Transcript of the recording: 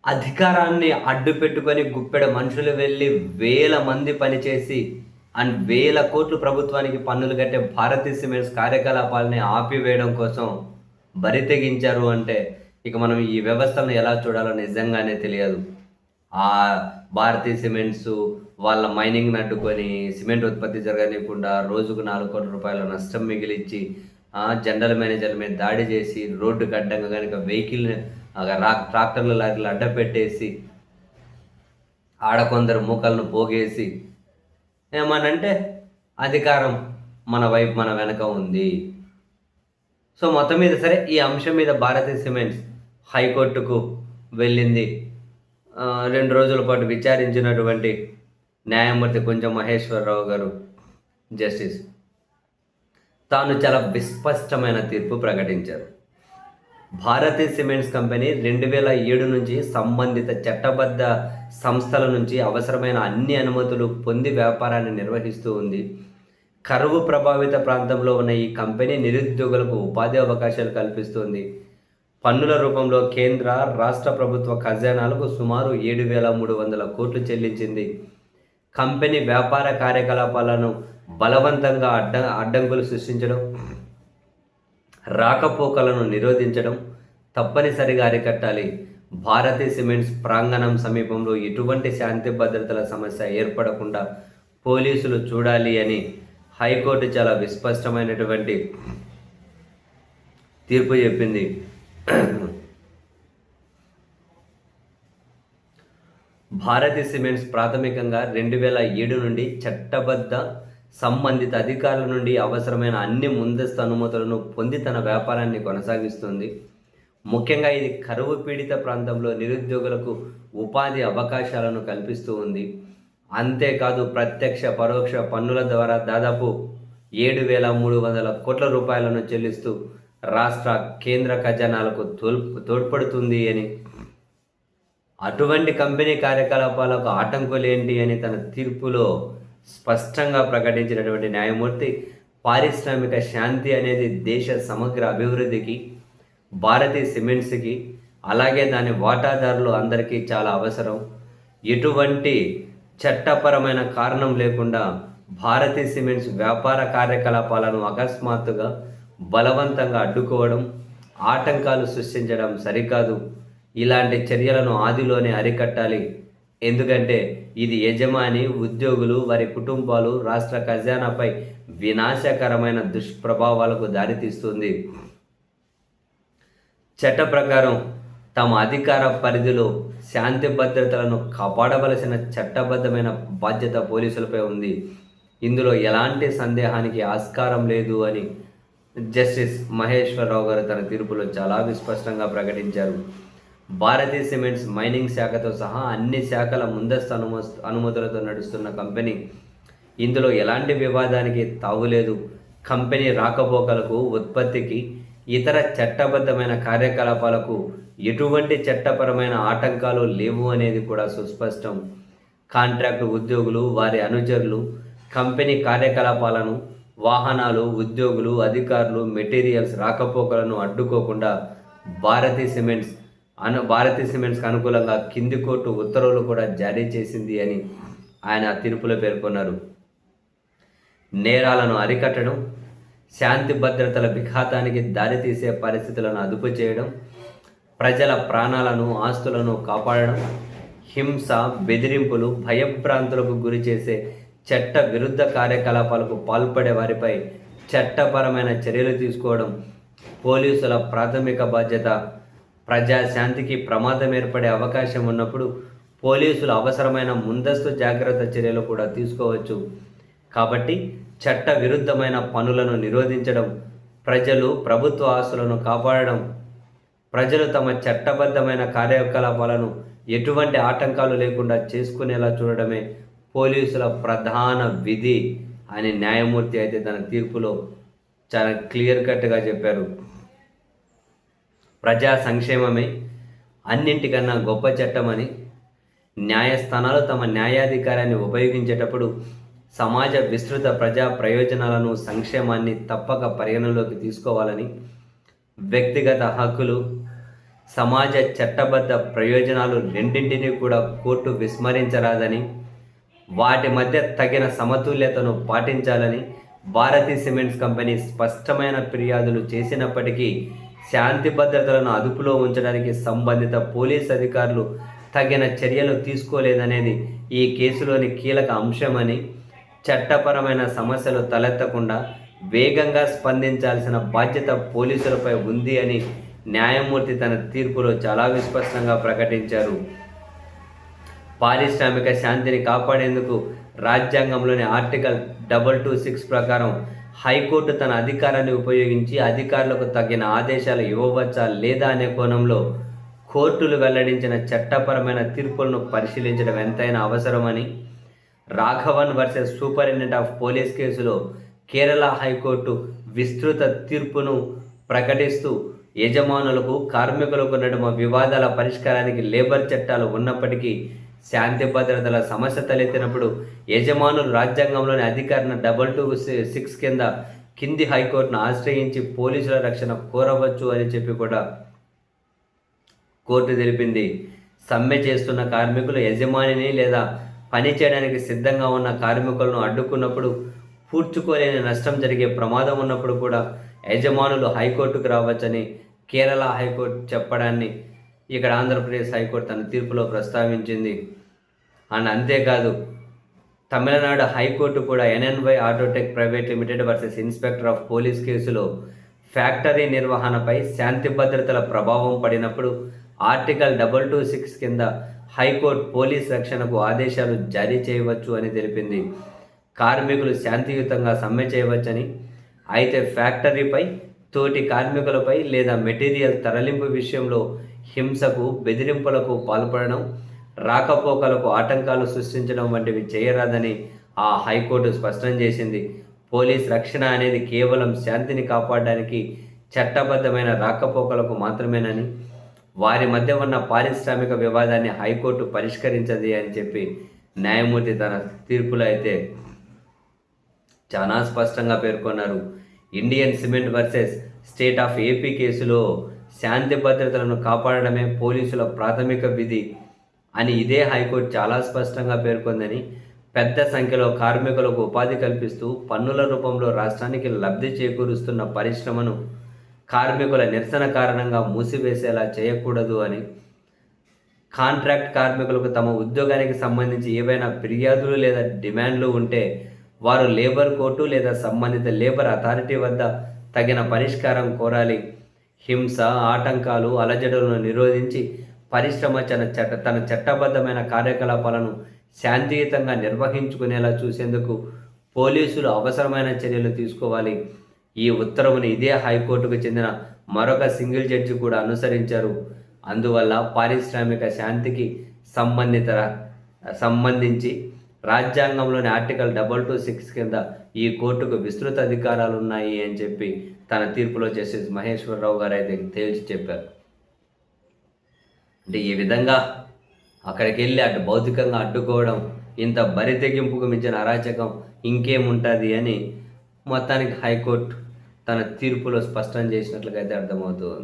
అధికారాన్ని అడ్డు పెట్టుకొని గుప్పెడు మనుషులు వెళ్ళి వేల మంది పనిచేసి అండ్ వేల కోట్లు ప్రభుత్వానికి పన్నులు కట్టే భారతీయ సిమెంట్స్ కార్యకలాపాలని ఆపివేయడం కోసం బరితెగించారు అంటే ఇక మనం ఈ వ్యవస్థను ఎలా చూడాలో నిజంగానే తెలియదు. ఆ భారతీయ సిమెంట్స్ వాళ్ళ మైనింగ్‌ని అడ్డుకొని సిమెంట్ ఉత్పత్తి జరగనీయకుండా రోజుకు 4,00,00,000 నష్టం మిగిలిచ్చి జనరల్ మేనేజర్ల మీద దాడి చేసి రోడ్డుకి అడ్డంగా గనుక వెహికల్‌ని ట్రాక్టర్లు, లారీలు అడ్డపెట్టేసి ఆడ కొందరు మూకలను పోగేసి ఏమనంటే అధికారం మన వైపు మన వెనక ఉంది. సో మొత్తం మీద సరే ఈ అంశం మీద భారతీయ సిమెంట్స్ హైకోర్టుకు వెళ్ళింది. 2 రోజుల పాటు విచారించినటువంటి న్యాయమూర్తి కుంజ మహేశ్వరరావు గారు జస్టిస్ తాను చాలా విస్పష్టమైన తీర్పు ప్రకటించారు. భారతీయ సిమెంట్స్ కంపెనీ 2007 నుంచి సంబంధిత చట్టబద్ధ సంస్థల నుంచి అవసరమైన అన్ని అనుమతులు పొంది వ్యాపారాన్ని నిర్వహిస్తూ ఉంది. కరువు ప్రభావిత ప్రాంతంలో ఉన్న ఈ కంపెనీ నిరుద్యోగులకు ఉపాధి అవకాశాలు కల్పిస్తుంది. పన్నుల రూపంలో కేంద్ర రాష్ట్ర ప్రభుత్వ ఖజానాలకు సుమారు 7,300 కోట్లు చెల్లించింది. కంపెనీ వ్యాపార కార్యకలాపాలను బలవంతంగా అడ్డంకులు సృష్టించడం, రాకపోకలను నిరోధించడం తప్పనిసరిగా అరికట్టాలి. భారతీ సిమెంట్స్ ప్రాంగణం సమీపంలో ఎటువంటి శాంతి భద్రతల సమస్య ఏర్పడకుండా పోలీసులు చూడాలి అని హైకోర్టు చాలా విస్పష్టమైనటువంటి తీర్పు చెప్పింది. భారతీ సిమెంట్స్ ప్రాథమికంగా 2007 నుండి చట్టబద్ధ సంబంధిత అధికారుల నుండి అవసరమైన అన్ని ముందస్తు అనుమతులను పొంది తన వ్యాపారాన్ని కొనసాగిస్తుంది. ముఖ్యంగా ఇది కరువు పీడిత ప్రాంతంలో నిరుద్యోగులకు ఉపాధి అవకాశాలను కల్పిస్తూ ఉంది. అంతేకాదు ప్రత్యక్ష పరోక్ష పన్నుల ద్వారా దాదాపు 7,300 కోట్ల రూపాయలను చెల్లిస్తూ రాష్ట్ర కేంద్ర ఖజానాలకు తోడ్పడుతుంది అని, అటువంటి కంపెనీ కార్యకలాపాలకు ఆటంకులేంటి అని తన తీర్పులో స్పష్టంగా ప్రకటించినటువంటి న్యాయమూర్తి పారిశ్రామిక శాంతి అనేది దేశ సమగ్ర అభివృద్ధికి, భారతీయ సిమెంట్స్కి, అలాగే దాని వాటాదారులు అందరికీ చాలా అవసరం. ఎటువంటి చట్టపరమైన కారణం లేకుండా భారతీయ సిమెంట్స్ వ్యాపార కార్యకలాపాలను అకస్మాత్తుగా బలవంతంగా అడ్డుకోవడం, ఆటంకాలు సృష్టించడం సరికాదు. ఇలాంటి చర్యలను ఆదిలోనే అరికట్టాలి. ఎందుకంటే ఇది యజమాని, ఉద్యోగులు, వారి కుటుంబాలు, రాష్ట్ర ఖజానాపై వినాశకరమైన దుష్ప్రభావాలకు దారితీస్తుంది. చట్ట ప్రకారం తమ అధికార పరిధిలో శాంతి భద్రతలను కాపాడవలసిన చట్టబద్ధమైన బాధ్యత పోలీసులపై ఉంది. ఇందులో ఎలాంటి సందేహానికి ఆస్కారం లేదు అని జస్టిస్ మహేశ్వరరావు గారు తన తీర్పులో చాలా విస్పష్టంగా ప్రకటించారు. భారతీయ సిమెంట్స్ మైనింగ్ శాఖతో సహా అన్ని శాఖల ముందస్తు అనుమతులతో నడుస్తున్న కంపెనీ. ఇందులో ఎలాంటి వివాదానికి తావులేదు. కంపెనీ రాకపోకలకు, ఉత్పత్తికి, ఇతర చట్టబద్ధమైన కార్యకలాపాలకు ఎటువంటి చట్టపరమైన ఆటంకాలు లేవు అనేది కూడా సుస్పష్టం. కాంట్రాక్టు ఉద్యోగులు, వారి అనుచరులు కంపెనీ కార్యకలాపాలను, వాహనాలు, ఉద్యోగులు, అధికారులు, మెటీరియల్స్ రాకపోకలను అడ్డుకోకుండా భారతీ సిమెంట్స్కి అనుకూలంగా కింది కోర్టు ఉత్తర్వులు కూడా జారీ చేసింది అని ఆయన తీర్పులో పేర్కొన్నారు. నేరాలను అరికట్టడం, శాంతి భద్రతల విఘాతానికి దారితీసే పరిస్థితులను అదుపు చేయడం, ప్రజల ప్రాణాలను, ఆస్తులను కాపాడడం, హింస, బెదిరింపులు, భయభ్రాంతులకు గురి చేసే చట్ట విరుద్ధ కార్యకలాపాలకు పాల్పడే వారిపై చట్టపరమైన చర్యలు తీసుకోవడం పోలీసుల ప్రాథమిక బాధ్యత. ప్రజాశాంతికి ప్రమాదం ఏర్పడే అవకాశం ఉన్నప్పుడు పోలీసులు అవసరమైన ముందస్తు జాగ్రత్త చర్యలు కూడా తీసుకోవచ్చు. కాబట్టి చట్ట విరుద్ధమైన పనులను నిరోధించడం, ప్రజలు, ప్రభుత్వ ఆస్తులను కాపాడడం, ప్రజలు తమ చట్టబద్ధమైన కార్యకలాపాలను ఎటువంటి ఆటంకాలు లేకుండా చేసుకునేలా చూడడమే పోలీసుల ప్రధాన విధి అని న్యాయమూర్తి అయితే తన తీర్పులో చాలా క్లియర్ కట్గా చెప్పారు. ప్రజా సంక్షేమమే అన్నింటికన్నా గొప్ప చట్టమని, న్యాయస్థానాలు తమ న్యాయాధికారాన్ని ఉపయోగించేటప్పుడు సమాజ విస్తృత ప్రజా ప్రయోజనాలను, సంక్షేమాన్ని తప్పక పరిగణలోకి తీసుకోవాలని, వ్యక్తిగత హక్కులు, సమాజ చట్టబద్ధ ప్రయోజనాలు రెండింటినీ కూడా కోర్టు విస్మరించరాదని, వాటి మధ్య తగిన సమతుల్యతను పాటించాలని భారతీ సిమెంట్స్ కంపెనీ స్పష్టమైన ఫిర్యాదులు చేసినప్పటికీ శాంతి భద్రతలను అదుపులో ఉంచడానికి సంబంధిత పోలీస్ అధికారులు తగిన చర్యలు తీసుకోలేదనేది ఈ కేసులోని కీలక అంశమని, చట్టపరమైన సమస్యలు తలెత్తకుండా వేగంగా స్పందించాల్సిన బాధ్యత పోలీసులపై ఉంది అని న్యాయమూర్తి తన తీర్పులో చాలా విస్పష్టంగా ప్రకటించారు. పారిశ్రామిక శాంతిని కాపాడేందుకు రాజ్యాంగంలోని ఆర్టికల్ 226 ప్రకారం హైకోర్టు తన అధికారాన్ని ఉపయోగించి అధికారులకు తగిన ఆదేశాలు ఇవ్వవచ్చా లేదా అనే కోణంలో కోర్టులు వెల్లడించిన చట్టపరమైన తీర్పులను పరిశీలించడం ఎంతైనా అవసరమని, Raghavan versus superintendent of police కేసులో కేరళ హైకోర్టు విస్తృత తీర్పును ప్రకటిస్తూ యజమానులకు కార్మికులకు నడుమ వివాదాల పరిష్కారానికి లేబర్ చట్టాలు ఉన్నప్పటికీ శాంతి భద్రతల సమస్య తలెత్తినప్పుడు యజమానులు రాజ్యాంగంలోని అధికారిన 226 కింద కింది హైకోర్టును ఆశ్రయించి పోలీసుల రక్షణ కోరవచ్చు అని చెప్పి కూడా కోర్టు తెలిపింది. సమ్మె చేస్తున్న కార్మికులు యజమానిని లేదా పని చేయడానికి సిద్ధంగా ఉన్న కార్మికులను అడ్డుకున్నప్పుడు పూడ్చుకోలేని నష్టం జరిగే ప్రమాదం ఉన్నప్పుడు కూడా యజమానులు హైకోర్టుకు రావచ్చని కేరళ హైకోర్టు చెప్పడాన్ని ఇక్కడ ఆంధ్రప్రదేశ్ హైకోర్టు తన తీర్పులో ప్రస్తావించింది. అండ్ అంతేకాదు తమిళనాడు హైకోర్టు కూడా NNY Autotech private limited versus inspector of police కేసులో ఫ్యాక్టరీ నిర్వహణపై శాంతి భద్రతల ప్రభావం పడినప్పుడు ఆర్టికల్ 226 కింద హైకోర్టు పోలీస్ రక్షణకు ఆదేశాలు జారీ చేయవచ్చు అని తెలిపింది. కార్మికులు శాంతియుతంగా సమ్మె చేయవచ్చని, అయితే ఫ్యాక్టరీపై, తోటి కార్మికులపై లేదా మెటీరియల్ తరలింపు విషయంలో హింసకు, బెదిరింపులకు పాల్పడడం, రాకపోకలకు ఆటంకాలు సృష్టించడం వంటివి చేయరాదని ఆ హైకోర్టు స్పష్టం చేసింది. పోలీస్ రక్షణ అనేది కేవలం శాంతిని కాపాడడానికి చట్టబద్ధమైన రాకపోకలకు మాత్రమేనని, వారి మధ్య ఉన్న పారిశ్రామిక వివాదాన్ని హైకోర్టు పరిష్కరించది అని చెప్పి న్యాయమూర్తి తన తీర్పులో అయితే చాలా స్పష్టంగా పేర్కొన్నారు. Indian cement versus state of AP కేసులో శాంతి భద్రతలను కాపాడడమే పోలీసుల ప్రాథమిక విధి అని ఇదే హైకోర్టు చాలా స్పష్టంగా పేర్కొందని, పెద్ద సంఖ్యలో కార్మికులకు ఉపాధి కల్పిస్తూ పన్నుల రూపంలో రాష్ట్రానికి లబ్ధి చేకూరుస్తున్న పరిశ్రమను కార్మికుల నిరసన కారణంగా మూసివేసేలా చేయకూడదు అని, కాంట్రాక్ట్ కార్మికులకు తమ ఉద్యోగానికి సంబంధించి ఏవైనా ఫిర్యాదులు లేదా డిమాండ్లు ఉంటే వారు లేబర్ కోర్టు లేదా సంబంధిత లేబర్ అథారిటీ వద్ద తగిన పరిష్కారం కోరాలి. హింస, ఆటంకాలు, అలజడులను నిరోధించి పరిశ్రమ తన చట్టబద్ధమైన కార్యకలాపాలను శాంతియుతంగా నిర్వహించుకునేలా చూసేందుకు పోలీసులు అవసరమైన చర్యలు తీసుకోవాలి. ఈ ఉత్తర్వుని ఇదే హైకోర్టుకు చెందిన మరొక సింగిల్ జడ్జి కూడా అనుసరించారు. అందువల్ల పారిశ్రామిక శాంతికి సంబంధించి రాజ్యాంగంలోని ఆర్టికల్ 226 కింద ఈ కోర్టుకు విస్తృత అధికారాలు ఉన్నాయి అని చెప్పి తన తీర్పులో జస్టిస్ మహేశ్వరరావు గారు అయితే తేల్చి చెప్పారు. అంటే ఈ విధంగా అక్కడికి వెళ్ళి అటు భౌతికంగా అడ్డుకోవడం, ఇంత బరితెగింపుకు మించిన అరాచకం ఇంకేముంటుంది అని మొత్తానికి హైకోర్టు తన తీర్పులో స్పష్టం చేసినట్లుగా అయితే అర్థమవుతుంది.